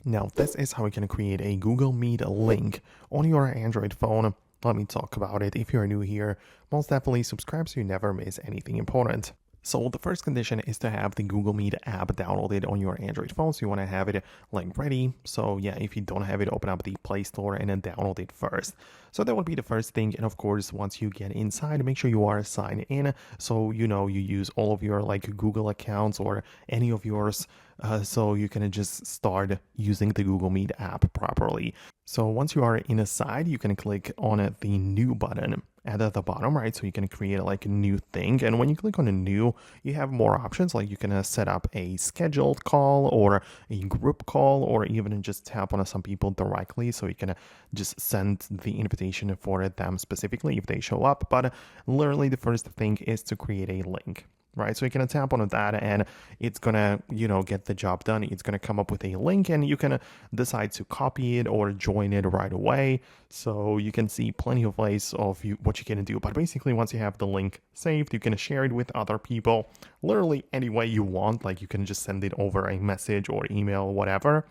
Now, this is how you can create a Google Meet link on your Android phone. Let me talk about it. If you're new here, most definitely subscribe so you never miss anything important. So the first condition is to have the Google Meet app downloaded on your Android phone. So you want to have it like ready. So yeah, if you don't have it, open up the Play Store and then download it first. So that would be the first thing. And of course, once you get inside, make sure you are signed in. So you use all of your like Google accounts or any of yours. So you can just start using the Google Meet app properly. So once you are inside, you can click on the new button at the bottom, right? So you can create like a new thing. And when you click on a new, you have more options. Like you can set up a scheduled call or a group call, or even just tap on some people directly. So you can just send the invitation for them specifically if they show up. But literally the first thing is to create a link. Right, so you can tap on that and it's gonna, get the job done. It's gonna come up with a link and you can decide to copy it or join it right away. So you can see plenty of ways of what you can do. But basically, once you have the link saved, you can share it with other people literally any way you want. Like you can just send it over a message or email, whatever.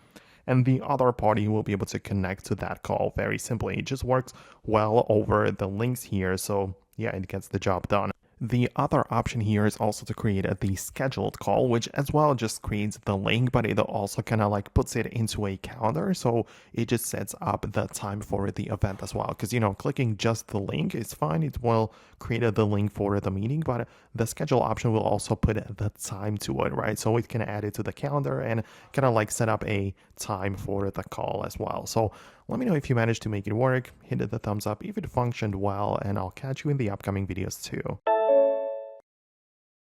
And the other party will be able to connect to that call very simply. It just works well over the links here. So yeah, it gets the job done. The other option here is also to create the scheduled call, which as well just creates the link, but it also kind of like puts it into a calendar. So it just sets up the time for the event as well. Because, clicking just the link is fine. It will create the link for the meeting, but the schedule option will also put the time to it, right? So it can add it to the calendar and kind of like set up a time for the call as well. So let me know if you managed to make it work. Hit the thumbs up if it functioned well, and I'll catch you in the upcoming videos too.